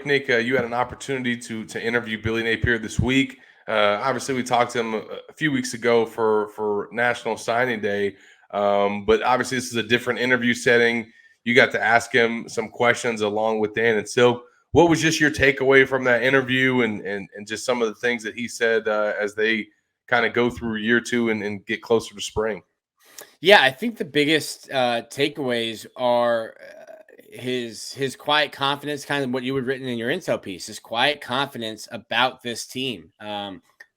Nick, you had an opportunity to interview Billy Napier this week. Obviously, we talked to him a few weeks ago for National Signing Day, but obviously this is a different interview setting. You got to ask him some questions along with Dan and Silk. What was just your takeaway from that interview and just some of the things that he said as they kind of go through year two and get closer to spring? Yeah, I think the biggest takeaways are his quiet confidence, kind of what you had written in your intel piece, his quiet confidence about this team.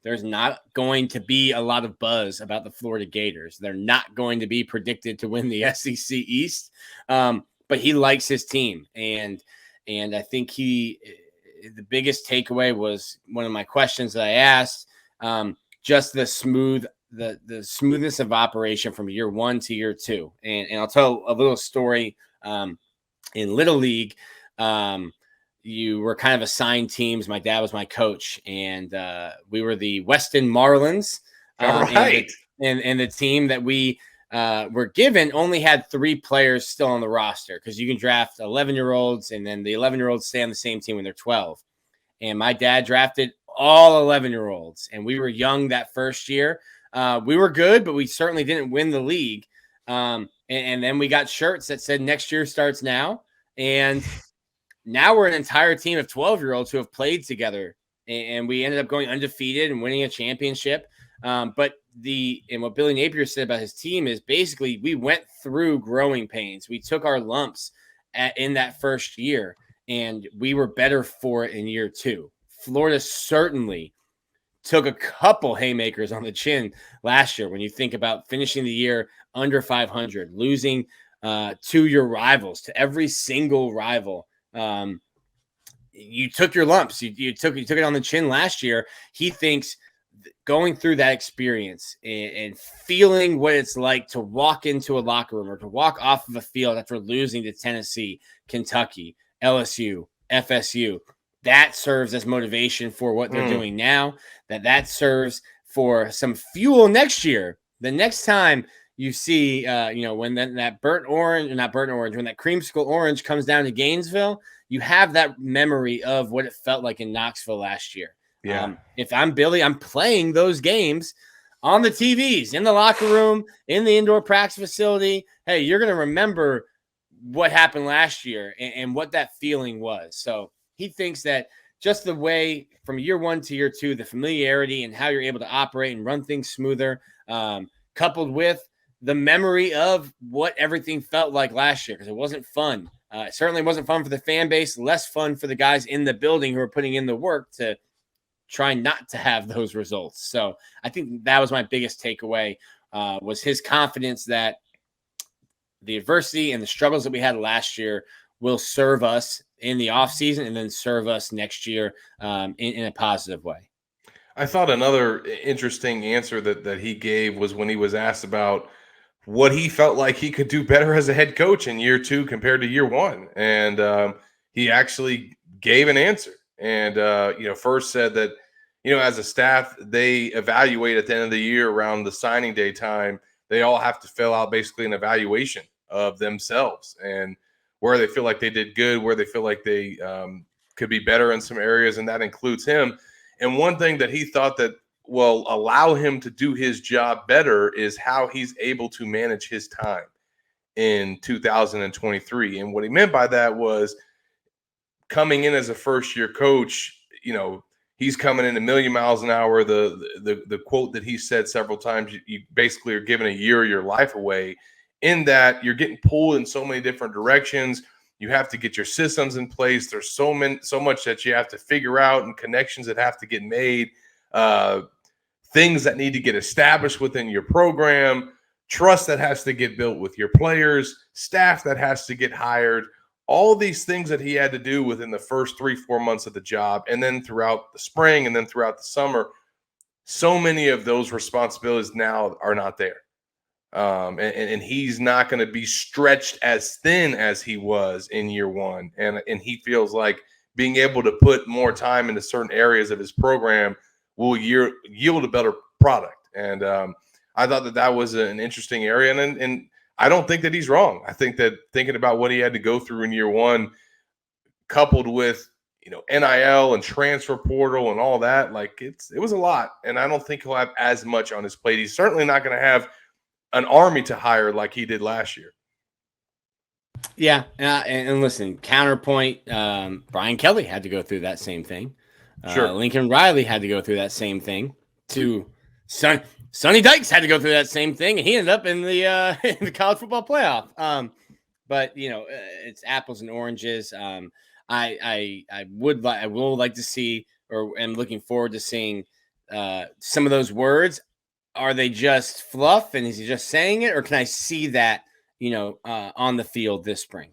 There's not going to be a lot of buzz about the Florida Gators. They're not going to be predicted to win the SEC East, but he likes his team, and I think the biggest takeaway was one of my questions that I asked, just the smoothness of operation from year one to year two, and I'll tell a little story. In Little League, you were kind of assigned teams. My dad was my coach, and we were the Weston Marlins. All right. And the team that we were given only had 3 players still on the roster because you can draft 11-year-olds, and then the 11-year-olds stay on the same team when they're 12. And my dad drafted all 11-year-olds, and we were young that first year. We were good, but we certainly didn't win the league. And then we got shirts that said next year starts now. And now we're an entire team of 12-year-olds who have played together. And we ended up going undefeated and winning a championship. But what Billy Napier said about his team is basically we went through growing pains. We took our lumps in that first year, and we were better for it in year two. Florida certainly took a couple haymakers on the chin last year when you think about finishing the year under 500, losing to your rivals, to every single rival. You took your lumps. You took it on the chin last year. He thinks going through that experience and feeling what it's like to walk into a locker room or to walk off of a field after losing to Tennessee, Kentucky, LSU, FSU, that serves as motivation for what they're doing now. That serves for some fuel next year. The next time you see, when that when that creamsicle orange comes down to Gainesville, you have that memory of what it felt like in Knoxville last year. Yeah. If I'm Billy, I'm playing those games on the TVs, in the locker room, in the indoor practice facility. Hey, you're going to remember what happened last year and what that feeling was. So he thinks that just the way from year one to year two, the familiarity and how you're able to operate and run things smoother, coupled with the memory of what everything felt like last year, because it wasn't fun. It certainly wasn't fun for the fan base, less fun for the guys in the building who are putting in the work to try not to have those results. So I think that was my biggest takeaway, was his confidence that the adversity and the struggles that we had last year will serve us in the offseason and then serve us next year in a positive way. I thought another interesting answer that he gave was when he was asked about what he felt like he could do better as a head coach in year two compared to year one. And he actually gave an answer. And, first said that, as a staff, they evaluate at the end of the year around the signing day time. They all have to fill out basically an evaluation of themselves and where they feel like they did good, where they feel like they could be better in some areas, and that includes him. And one thing that he thought that will allow him to do his job better is how he's able to manage his time in 2023. And what he meant by that was coming in as a first-year coach, he's coming in a million miles an hour. The quote that he said several times, you basically are giving a year of your life away, in that you're getting pulled in so many different directions. You have to get your systems in place. There's so much that you have to figure out and connections that have to get made, things that need to get established within your program, trust that has to get built with your players, staff that has to get hired, all these things that he had to do within the first 3-4 months of the job. And then throughout the spring and then throughout the summer, so many of those responsibilities now are not there. And he's not going to be stretched as thin as he was in year one. And he feels like being able to put more time into certain areas of his program will yield a better product. And I thought that was an interesting area. And I don't think that he's wrong. I think that thinking about what he had to go through in year one, coupled with NIL and transfer portal and all that. Like it was a lot. And I don't think he'll have as much on his plate. He's certainly not going to have an army to hire like he did last year. Yeah. And listen, counterpoint, Brian Kelly had to go through that same thing. Sure. Lincoln Riley had to go through that same thing. Sonny Dykes had to go through that same thing, and he ended up in the in the college football playoff. But it's apples and oranges. I will like to see, or am looking forward to seeing some of those words. Are they just fluff, and is he just saying it, or can I see that on the field this spring?